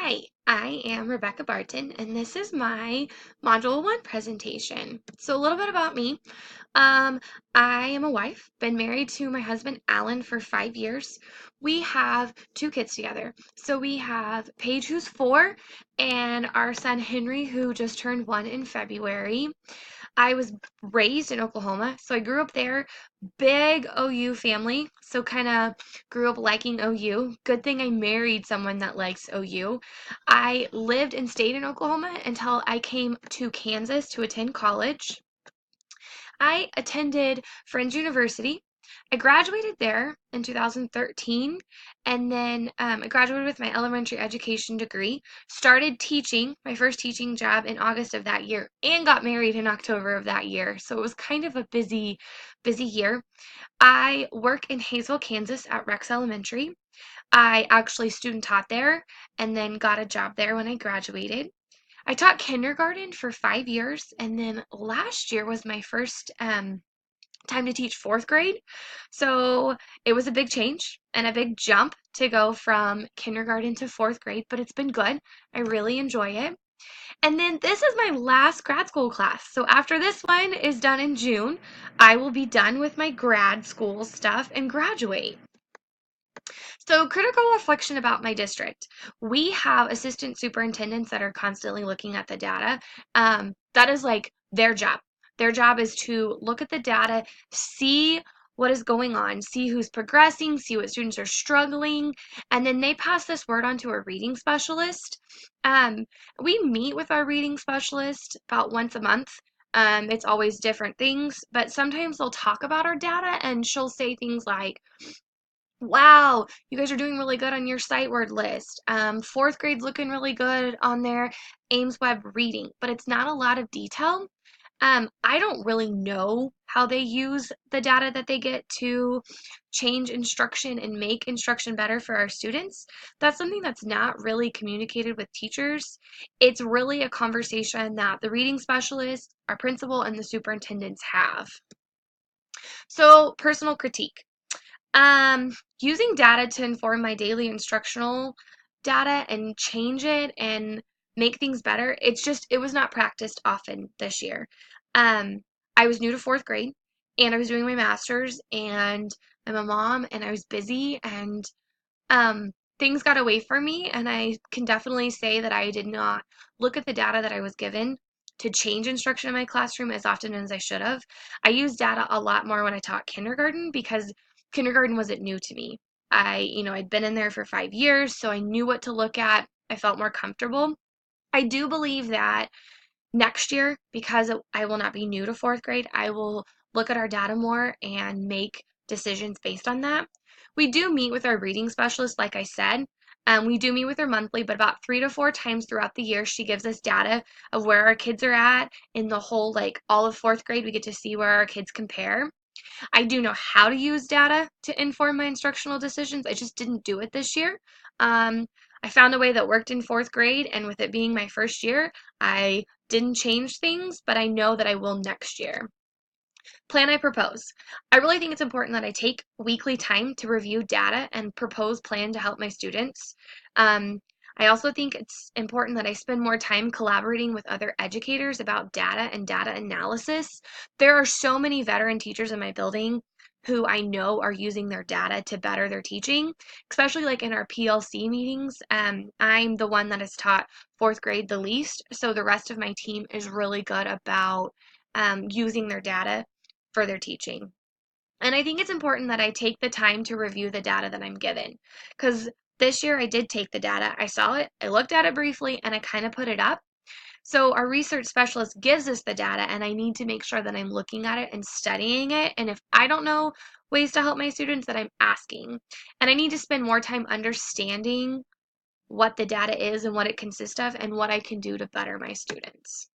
Hi, I am Rebecca Barton, and this is my Module 1 presentation. So a little bit about me. Um, I am a wife, been married to my husband Alan for 5 years. We have two kids together. So we have Paige, who's 4, and our son Henry, who just turned 1 in February. I was raised in Oklahoma, so I grew up there. Big OU family, so kind of grew up liking OU. Good thing I married someone that likes OU. I lived and stayed in Oklahoma until I came to Kansas to attend college. I attended Friends University. I graduated there in 2013, and then I graduated with my elementary education degree, started teaching, my first teaching job in August of that year, and got married in October of that year. So it was kind of a busy year. I work in Hayesville, Kansas at Rex Elementary. I actually student taught there and then got a job there when I graduated. I taught kindergarten for 5 years, and then last year was my first time to teach fourth grade. So it was a big change and a big jump to go from kindergarten to fourth grade, but it's been good. I really enjoy it. And then this is my last grad school class. So after this one is done in June, I will be done with my grad school stuff and graduate. So, critical reflection about my district. We have assistant superintendents that are constantly looking at the data. That is like their job. Their job is to look at the data, see what is going on, see who's progressing, see what students are struggling, and then they pass this word on to a reading specialist. Um, we meet with our reading specialist about once a month. It's always different things, but sometimes they'll talk about our data and she'll say things like, wow, you guys are doing really good on your sight word list. Fourth grade's looking really good on their Ames Web reading, but it's not a lot of detail. I don't really know how they use the data that they get to change instruction and make instruction better for our students. That's something that's not really communicated with teachers. It's really a conversation that the reading specialist, our principal, and the superintendents have. So, personal critique. Using data to inform my daily instructional data and change it and make things better, it was not practiced often this year. Um, I was new to fourth grade and I was doing my master's and I'm a mom and I was busy and things got away from me, and I can definitely say that I did not look at the data that I was given to change instruction in my classroom as often as I should have. I used data a lot more when I taught kindergarten because kindergarten wasn't new to me. I'd been in there for 5 years, so I knew what to look at. I felt more comfortable. I do believe that next year, because I will not be new to fourth grade, I will look at our data more and make decisions based on that. We do meet with our reading specialist, like I said. We do meet with her monthly, but about 3 to 4 times throughout the year, she gives us data of where our kids are at in the whole, like all of fourth grade. We get to see where our kids compare. I do know how to use data to inform my instructional decisions. I just didn't do it this year. Um, I found a way that worked in fourth grade, and with it being my first year, I didn't change things, but I know that I will next year. Plan I propose. I really think it's important that I take weekly time to review data and propose plan to help my students. Um, I also think it's important that I spend more time collaborating with other educators about data and data analysis. There are so many veteran teachers in my building who I know are using their data to better their teaching, especially like in our PLC meetings. I'm the one that has taught fourth grade the least, so the rest of my team is really good about using their data for their teaching. And I think it's important that I take the time to review the data that I'm given. Because this year I did take the data, I saw it, I looked at it briefly, and I kind of put it up. So our research specialist gives us the data, and I need to make sure that I'm looking at it and studying it. And if I don't know ways to help my students, that I'm asking. And I need to spend more time understanding what the data is and what it consists of and what I can do to better my students.